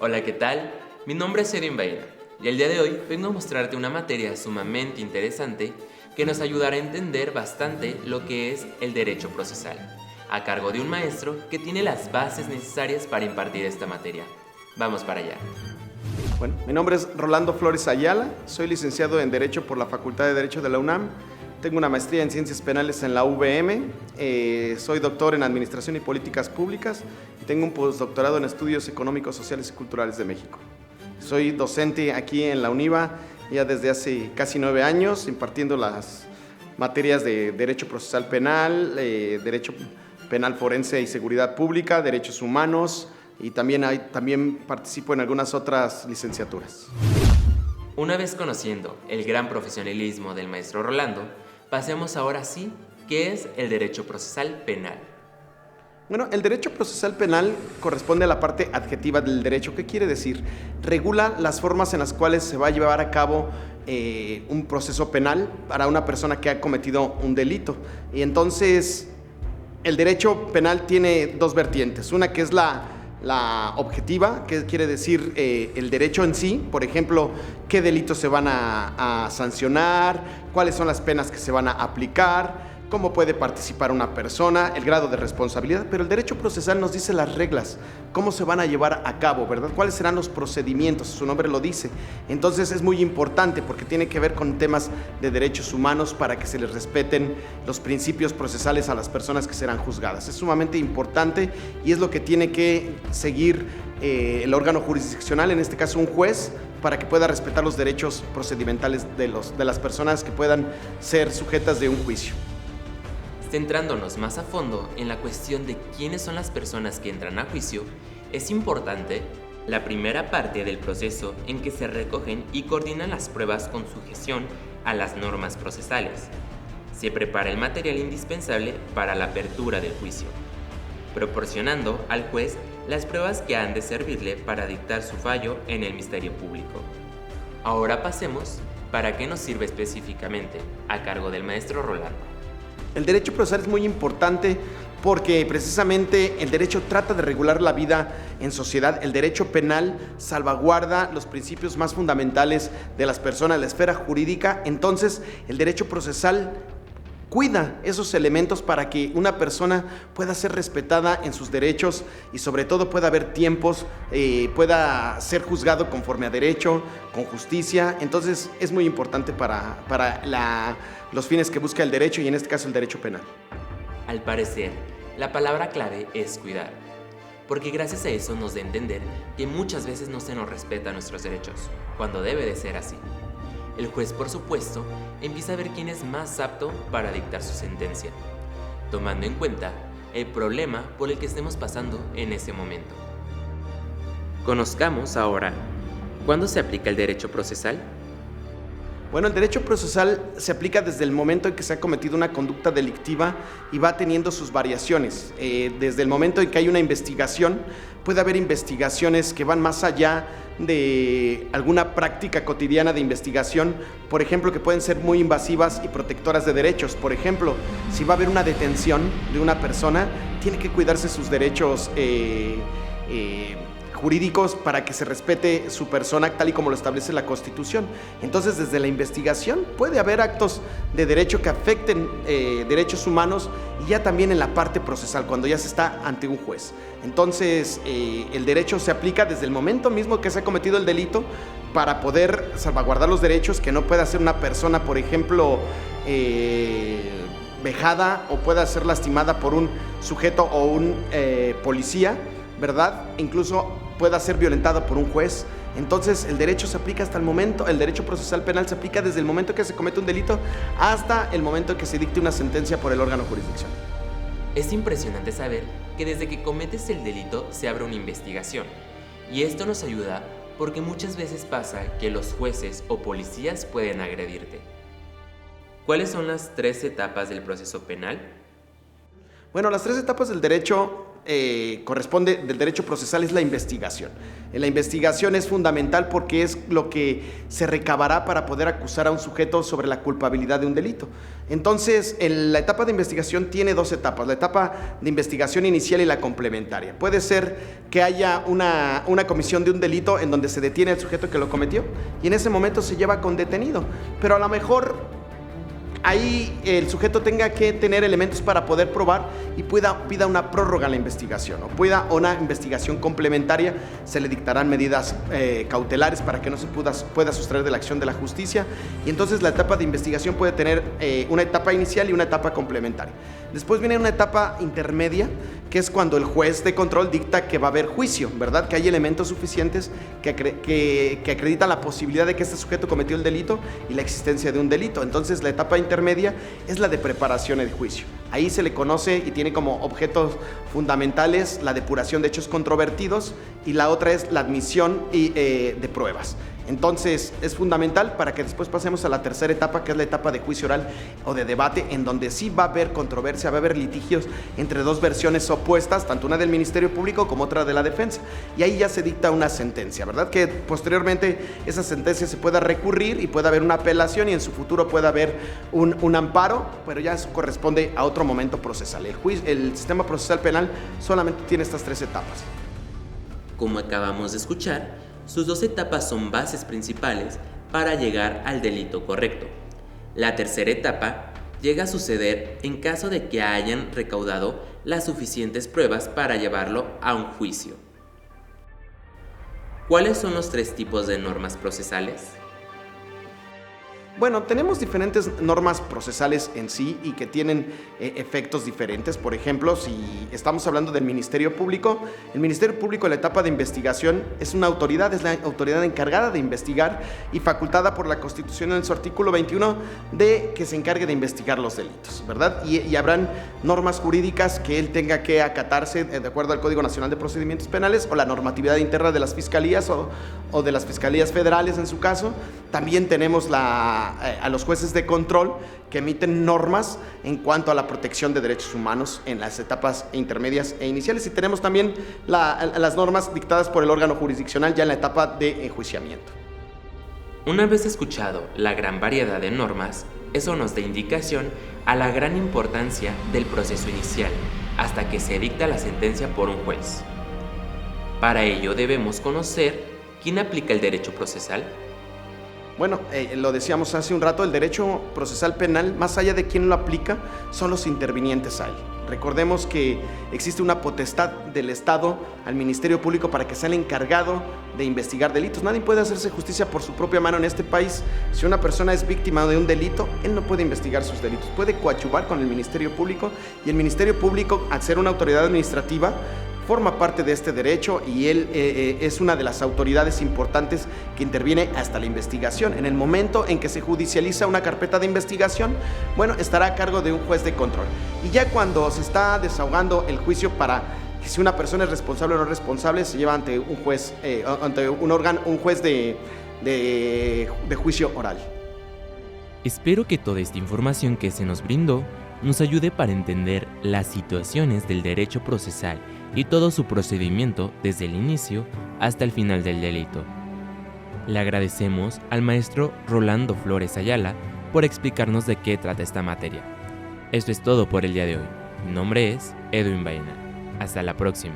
Hola, ¿qué tal? Mi nombre es Edwin Baena y el día de hoy vengo a mostrarte una materia sumamente interesante que nos ayudará a entender bastante lo que es el derecho procesal, a cargo de un maestro que tiene las bases necesarias para impartir esta materia. Vamos para allá. Bueno, mi nombre es Rolando Flores Ayala, soy licenciado en Derecho por la Facultad de Derecho de la UNAM, tengo una maestría en Ciencias Penales en la UVM, soy doctor en Administración y Políticas Públicas y tengo un postdoctorado en Estudios Económicos, Sociales y Culturales de México. Soy docente aquí en la UNIVA ya desde hace casi 9 años, impartiendo las materias de Derecho Procesal Penal, Derecho Penal Forense y Seguridad Pública, Derechos Humanos, y también participo en algunas otras licenciaturas. Una vez conociendo el gran profesionalismo del maestro Rolando, pasemos ahora sí, ¿qué es el derecho procesal penal? Bueno, el derecho procesal penal corresponde a la parte adjetiva del derecho. ¿Qué quiere decir? Regula las formas en las cuales se va a llevar a cabo un proceso penal para una persona que ha cometido un delito. Y entonces, el derecho penal tiene dos vertientes. Una que es la objetiva, que quiere decir el derecho en sí, por ejemplo, qué delitos se van a sancionar, cuáles son las penas que se van a aplicar, cómo puede participar una persona, el grado de responsabilidad, pero el derecho procesal nos dice las reglas, cómo se van a llevar a cabo, ¿verdad? ¿Cuáles serán los procedimientos? Su nombre lo dice. Entonces es muy importante porque tiene que ver con temas de derechos humanos para que se les respeten los principios procesales a las personas que serán juzgadas. Es sumamente importante y es lo que tiene que seguir el órgano jurisdiccional, en este caso un juez, para que pueda respetar los derechos procedimentales de las personas que puedan ser sujetas de un juicio. Centrándonos más a fondo en la cuestión de quiénes son las personas que entran a juicio, es importante la primera parte del proceso en que se recogen y coordinan las pruebas con sujeción a las normas procesales. Se prepara el material indispensable para la apertura del juicio, proporcionando al juez las pruebas que han de servirle para dictar su fallo en el Ministerio Público. Ahora pasemos para qué nos sirve específicamente, a cargo del maestro Rolando. El derecho procesal es muy importante porque precisamente el derecho trata de regular la vida en sociedad. El derecho penal salvaguarda los principios más fundamentales de las personas, la esfera jurídica. Entonces, el derecho procesal cuida esos elementos para que una persona pueda ser respetada en sus derechos y sobre todo pueda haber tiempos, pueda ser juzgado conforme a derecho, con justicia. Entonces es muy importante para los fines que busca el derecho y en este caso el derecho penal. Al parecer, la palabra clave es cuidar, porque gracias a eso nos da a entender que muchas veces no se nos respeta nuestros derechos, cuando debe de ser así. El juez, por supuesto, empieza a ver quién es más apto para dictar su sentencia, tomando en cuenta el problema por el que estemos pasando en ese momento. Conozcamos ahora, ¿cuándo se aplica el derecho procesal? Bueno, el derecho procesal se aplica desde el momento en que se ha cometido una conducta delictiva y va teniendo sus variaciones. Desde el momento en que hay una investigación, puede haber investigaciones que van más allá de alguna práctica cotidiana de investigación, por ejemplo, que pueden ser muy invasivas y protectoras de derechos. Por ejemplo, si va a haber una detención de una persona, tiene que cuidarse sus derechos jurídicos para que se respete su persona tal y como lo establece la Constitución. Entonces, desde la investigación puede haber actos de derecho que afecten derechos humanos y ya también en la parte procesal, cuando ya se está ante un juez. Entonces, el derecho se aplica desde el momento mismo que se ha cometido el delito para poder salvaguardar los derechos, que no pueda ser una persona, por ejemplo, vejada o pueda ser lastimada por un sujeto o un policía, ¿verdad? Incluso pueda ser violentada por un juez. Entonces el derecho se aplica hasta el momento, el derecho procesal penal se aplica desde el momento que se comete un delito hasta el momento que se dicte una sentencia por el órgano jurisdiccional. Es impresionante saber que desde que cometes el delito se abre una investigación, y esto nos ayuda porque muchas veces pasa que los jueces o policías pueden agredirte. ¿Cuáles son las 3 etapas del proceso penal? Bueno, las 3 etapas del derecho corresponde del derecho procesal es la investigación. La investigación es fundamental porque es lo que se recabará para poder acusar a un sujeto sobre la culpabilidad de un delito. Entonces, la etapa de investigación tiene dos etapas, la etapa de investigación inicial y la complementaria. Puede ser que haya una comisión de un delito en donde se detiene al sujeto que lo cometió y en ese momento se lleva con detenido, pero a lo mejor ahí el sujeto tenga que tener elementos para poder probar y pida una prórroga en la investigación o pueda una investigación complementaria, se le dictarán medidas cautelares para que no se pueda sustraer de la acción de la justicia y entonces la etapa de investigación puede tener una etapa inicial y una etapa complementaria. Después viene una etapa intermedia, que es cuando el juez de control dicta que va a haber juicio, ¿verdad? Que hay elementos suficientes que acreditan la posibilidad de que este sujeto cometió el delito y la existencia de un delito. Entonces la etapa intermedia es la de preparación del juicio. Ahí se le conoce y tiene como objetos fundamentales la depuración de hechos controvertidos y la otra es la admisión de pruebas. Entonces es fundamental para que después pasemos a la tercera etapa, que es la etapa de juicio oral o de debate, en donde sí va a haber controversia, va a haber litigios entre dos versiones opuestas, tanto una del Ministerio Público como otra de la defensa. Y ahí ya se dicta una sentencia, ¿verdad? Que posteriormente esa sentencia se pueda recurrir y pueda haber una apelación y en su futuro pueda haber un amparo, pero ya eso corresponde a otro momento procesal. El sistema procesal penal solamente tiene estas tres etapas. Como acabamos de escuchar, sus dos etapas son bases principales para llegar al delito correcto. La tercera etapa llega a suceder en caso de que hayan recaudado las suficientes pruebas para llevarlo a un juicio. ¿Cuáles son los tres tipos de normas procesales? Bueno, tenemos diferentes normas procesales en sí y que tienen efectos diferentes. Por ejemplo, si estamos hablando del Ministerio Público, el Ministerio Público en la etapa de investigación es una autoridad, es la autoridad encargada de investigar y facultada por la Constitución en su artículo 21 de que se encargue de investigar los delitos, ¿verdad? Y habrán normas jurídicas que él tenga que acatarse de acuerdo al Código Nacional de Procedimientos Penales o la normatividad interna de las fiscalías o de las fiscalías federales en su caso. También tenemos a los jueces de control que emiten normas en cuanto a la protección de derechos humanos en las etapas intermedias e iniciales y tenemos también las normas dictadas por el órgano jurisdiccional ya en la etapa de enjuiciamiento. Una vez escuchado la gran variedad de normas, eso nos da indicación a la gran importancia del proceso inicial hasta que se dicta la sentencia por un juez. Para ello debemos conocer quién aplica el derecho procesal. Bueno, lo decíamos hace un rato, el derecho procesal penal, más allá de quién lo aplica, son los intervinientes a él. Recordemos que existe una potestad del Estado al Ministerio Público para que sea el encargado de investigar delitos. Nadie puede hacerse justicia por su propia mano en este país. Si una persona es víctima de un delito, él no puede investigar sus delitos. Puede coadyuvar con el Ministerio Público y el Ministerio Público, al ser una autoridad administrativa, forma parte de este derecho y él es una de las autoridades importantes que interviene hasta la investigación. En el momento en que se judicializa una carpeta de investigación, bueno, estará a cargo de un juez de control. Y ya cuando se está desahogando el juicio para que si una persona es responsable o no responsable, se lleva ante un juez, ante un juez de juicio oral. Espero que toda esta información que se nos brindó nos ayude para entender las situaciones del derecho procesal y todo su procedimiento desde el inicio hasta el final del delito. Le agradecemos al maestro Rolando Flores Ayala por explicarnos de qué trata esta materia. Esto es todo por el día de hoy. Mi nombre es Edwin Baena. Hasta la próxima.